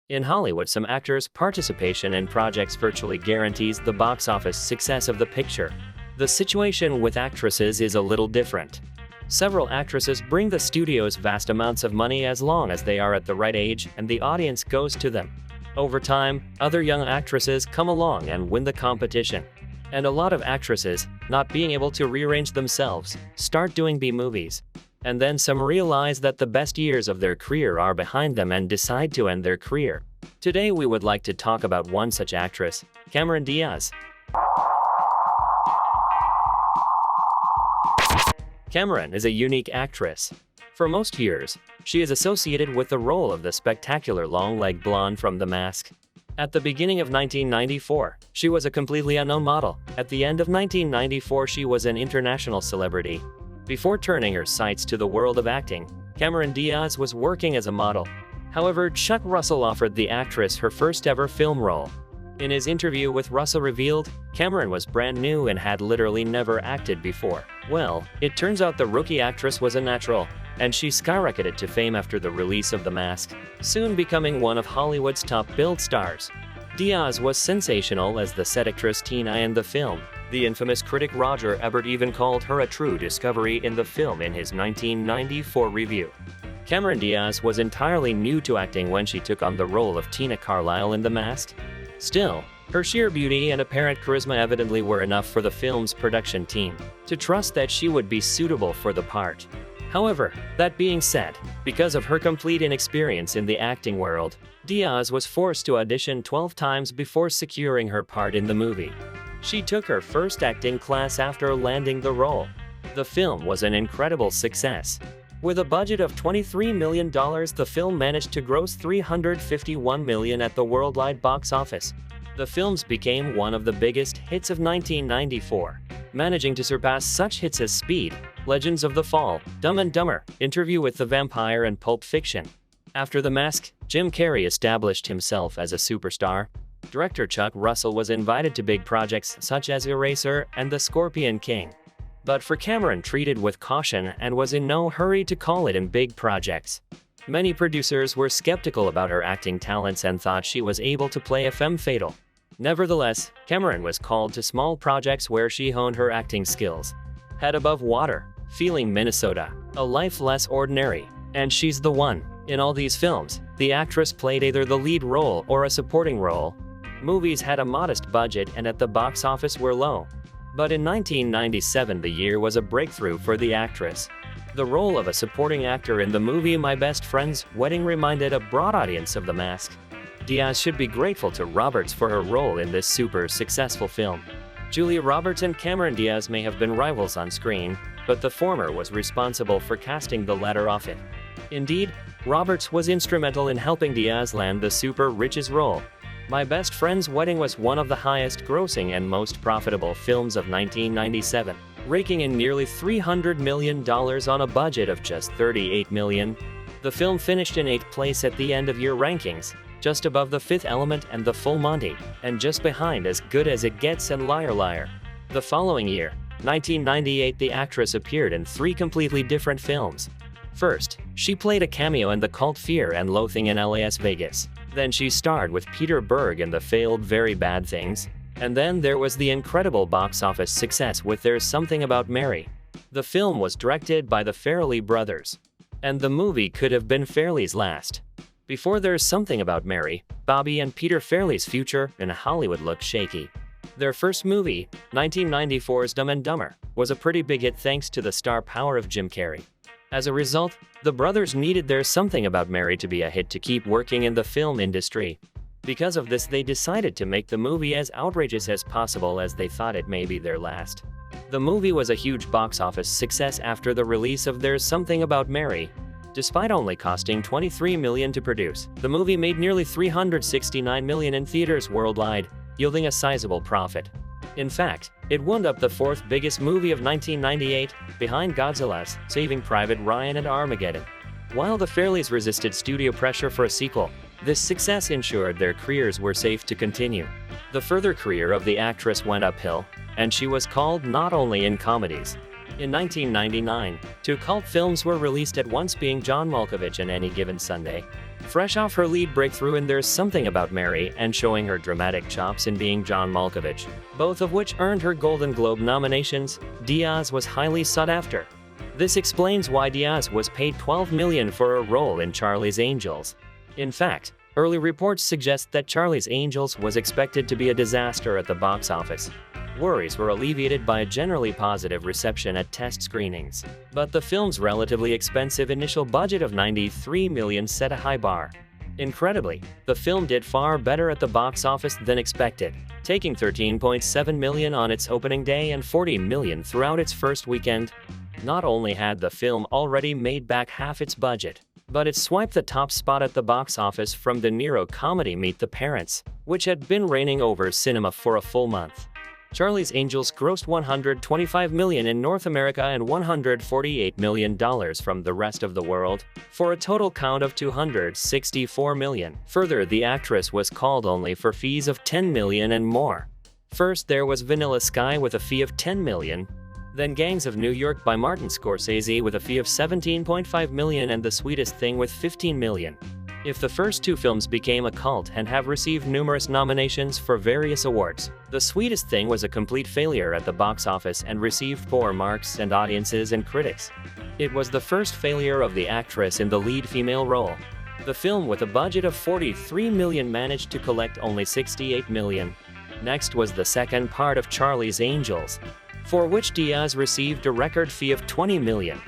In Hollywood, some actors' participation in projects virtually guarantees the box office success of the picture. The situation with actresses is a little different. Several actresses bring the studios vast amounts of money as long as they are at the right age and the audience goes to them. Over time, other young actresses come along and win the competition. And a lot of actresses, not being able to rearrange themselves, start doing B-movies. And then some realize that the best years of their career are behind them and decide to end their career. Today we would like to talk about one such actress, Cameron Diaz. Cameron is a unique actress. For most years, she is associated with the role of the spectacular long-legged blonde from The Mask. At the beginning of 1994, she was a completely unknown model. At the end of 1994, she was an international celebrity. Before turning her sights to the world of acting, Cameron Diaz was working as a model. However, Chuck Russell offered the actress her first ever film role. In his interview with Russell revealed, Cameron was brand new and had literally never acted before. Well, it turns out the rookie actress was a natural, and she skyrocketed to fame after the release of The Mask, soon becoming one of Hollywood's top-billed stars. Diaz was sensational as the set actress Tina in the film. The infamous critic Roger Ebert even called her a true discovery in the film in his 1994 review. Cameron Diaz was entirely new to acting when she took on the role of Tina Carlisle in The Mask. Still, her sheer beauty and apparent charisma evidently were enough for the film's production team to trust that she would be suitable for the part. However, that being said, because of her complete inexperience in the acting world, Diaz was forced to audition 12 times before securing her part in the movie. She took her first acting class after landing the role. The film was an incredible success. With a budget of $23 million, the film managed to gross $351 million at the worldwide box office. The films became one of the biggest hits of 1994, managing to surpass such hits as Speed, Legends of the Fall, Dumb and Dumber, Interview with the Vampire, and Pulp Fiction. After The Mask, Jim Carrey established himself as a superstar. Director Chuck Russell was invited to big projects such as Eraser and The Scorpion King. But for Cameron, treated with caution and was in no hurry to call it in big projects. Many producers were skeptical about her acting talents and thought she was able to play a femme fatale. Nevertheless, Cameron was called to small projects where she honed her acting skills. Head Above Water, Feeling Minnesota, A Life Less Ordinary, and She's the One. In all these films, the actress played either the lead role or a supporting role. Movies had a modest budget and at the box office were low. But in 1997, the year was a breakthrough for the actress. The role of a supporting actor in the movie My Best Friend's Wedding reminded a broad audience of The Mask. Diaz should be grateful to Roberts for her role in this super successful film. Julia Roberts and Cameron Diaz may have been rivals on screen, but the former was responsible for casting the latter off it. Indeed, Roberts was instrumental in helping Diaz land the super riches role. My Best Friend's Wedding was one of the highest-grossing and most profitable films of 1997, raking in nearly $300 million on a budget of just $38 million. The film finished in 8th place at the end-of-year rankings, just above The Fifth Element and The Full Monty, and just behind As Good as It Gets and Liar Liar. The following year, 1998, the actress appeared in 3 completely different films. First, she played a cameo in the cult Fear and Loathing in Las Vegas. Then she starred with Peter Berg in the failed Very Bad Things. And then there was the incredible box office success with There's Something About Mary. The film was directed by the Farrelly brothers. And the movie could have been Farrelly's last. Before There's Something About Mary, Bobby and Peter Farrelly's future in Hollywood looked shaky. Their first movie, 1994's Dumb and Dumber, was a pretty big hit thanks to the star power of Jim Carrey. As a result, the brothers needed There's Something About Mary to be a hit to keep working in the film industry. Because of this, they decided to make the movie as outrageous as possible as they thought it may be their last. The movie was a huge box office success after the release of There's Something About Mary. Despite only costing $23 million to produce, the movie made nearly $369 million in theaters worldwide, yielding a sizable profit. In fact, it wound up the 4th biggest movie of 1998, behind Godzilla's Saving Private Ryan and Armageddon. While the Farrellys resisted studio pressure for a sequel, this success ensured their careers were safe to continue. The further career of the actress went uphill, and she was called not only in comedies. In 1999, 2 cult films were released at once, being John Malkovich and Any Given Sunday. Fresh off her lead breakthrough in There's Something About Mary and showing her dramatic chops in Being John Malkovich, both of which earned her Golden Globe nominations, Diaz was highly sought after. This explains why Diaz was paid $12 million for a role in Charlie's Angels. In fact, early reports suggest that Charlie's Angels was expected to be a disaster at the box office. Worries were alleviated by a generally positive reception at test screenings. But the film's relatively expensive initial budget of $93 million set a high bar. Incredibly, the film did far better at the box office than expected, taking $13.7 million on its opening day and $40 million throughout its first weekend. Not only had the film already made back half its budget, but it swiped the top spot at the box office from De Niro comedy Meet the Parents, which had been reigning over cinema for a full month. Charlie's Angels grossed $125 million in North America and $148 million from the rest of the world, for a total count of $264 million. Further, the actress was called only for fees of $10 million and more. First there was Vanilla Sky with a fee of $10 million, then Gangs of New York by Martin Scorsese with a fee of $17.5 million and The Sweetest Thing with $15 million. If the first two films became a cult and have received numerous nominations for various awards, The Sweetest Thing was a complete failure at the box office and received poor marks and audiences and critics. It was the first failure of the actress in the lead female role. The film, with a budget of $43 million, managed to collect only $68 million. Next was the second part of Charlie's Angels, for which Diaz received a record fee of $20 million.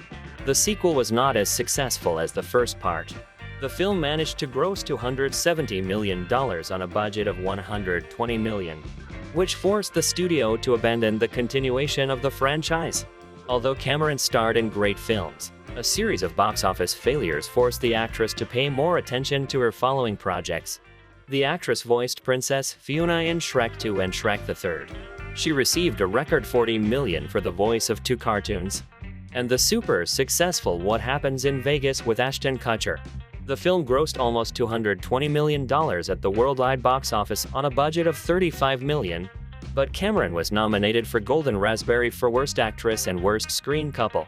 The sequel was not as successful as the first part. The film managed to gross $270 million on a budget of $120 million, which forced the studio to abandon the continuation of the franchise. Although Cameron starred in great films, a series of box office failures forced the actress to pay more attention to her following projects. The actress voiced Princess Fiona in Shrek 2 and Shrek the Third. She received a record $40 million for the voice of two cartoons, and the super successful What Happens in Vegas with Ashton Kutcher. The film grossed almost $220 million at the worldwide box office on a budget of $35 million, but Cameron was nominated for Golden Raspberry for Worst Actress and Worst Screen Couple.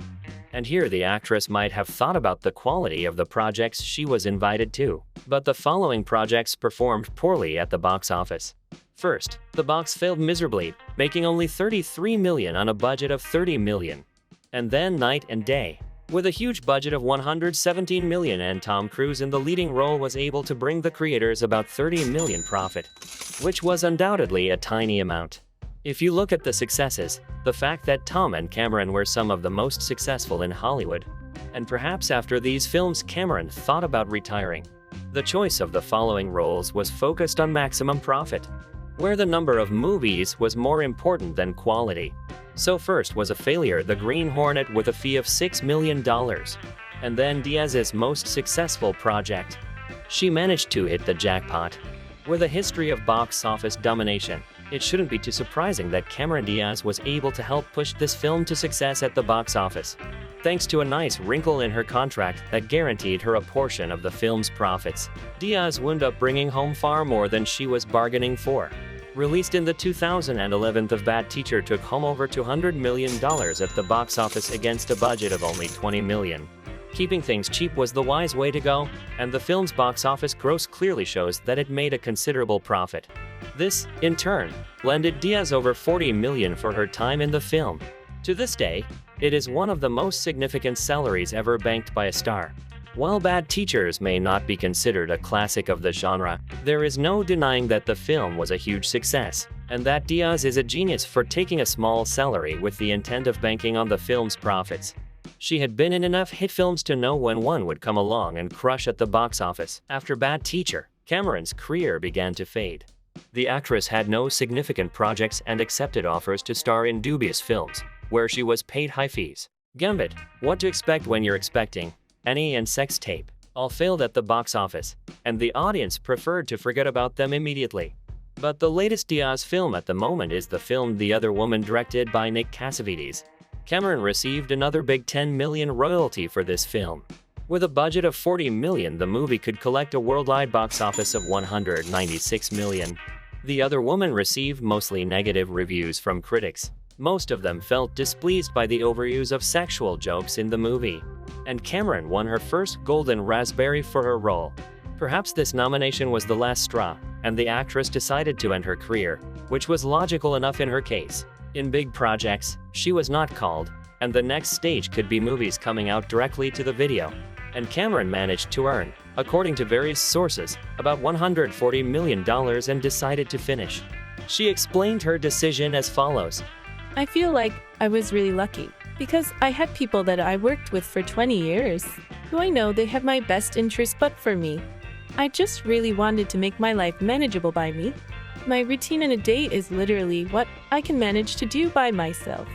And here the actress might have thought about the quality of the projects she was invited to, but the following projects performed poorly at the box office. First, The Box failed miserably, making only $33 million on a budget of $30 million. And then Night and Day, with a huge budget of $117 million and Tom Cruise in the leading role, was able to bring the creators about $30 million profit, which was undoubtedly a tiny amount. If you look at the successes, the fact that Tom and Cameron were some of the most successful in Hollywood, and perhaps after these films Cameron thought about retiring, the choice of the following roles was focused on maximum profit, where the number of movies was more important than quality. So first was a failure, The Green Hornet, with a fee of $6 million. And then Diaz's most successful project. She managed to hit the jackpot. With a history of box office domination, it shouldn't be too surprising that Cameron Diaz was able to help push this film to success at the box office, thanks to a nice wrinkle in her contract that guaranteed her a portion of the film's profits. Diaz wound up bringing home far more than she was bargaining for. Released in the 2011, The Bad Teacher took home over $200 million at the box office against a budget of only $20 million. Keeping things cheap was the wise way to go, and the film's box office gross clearly shows that it made a considerable profit. This, in turn, landed Diaz over $40 million for her time in the film. To this day, it is one of the most significant salaries ever banked by a star. While Bad Teachers may not be considered a classic of the genre, there is no denying that the film was a huge success, and that Diaz is a genius for taking a small salary with the intent of banking on the film's profits. She had been in enough hit films to know when one would come along and crush at the box office. After Bad Teacher, Cameron's career began to fade. The actress had no significant projects and accepted offers to star in dubious films, where she was paid high fees. Gambit, What to Expect When You're Expecting, Annie, and Sex Tape all failed at the box office, and the audience preferred to forget about them immediately. But the latest Diaz film at the moment is the film The Other Woman, directed by Nick Cassavetes. Cameron received another big $10 million royalty for this film. With a budget of $40 million, the movie could collect a worldwide box office of $196 million. The Other Woman received mostly negative reviews from critics. Most of them felt displeased by the overuse of sexual jokes in the movie. And Cameron won her first Golden Raspberry for her role. Perhaps this nomination was the last straw, and the actress decided to end her career, which was logical enough in her case. In big projects, she was not called, and the next stage could be movies coming out directly to the video. And Cameron managed to earn, according to various sources, about $140 million and decided to finish. She explained her decision as follows. I feel like I was really lucky because I had people that I worked with for 20 years who I know they have my best interest, but for me, I just really wanted to make my life manageable by me. My routine in a day is literally what I can manage to do by myself.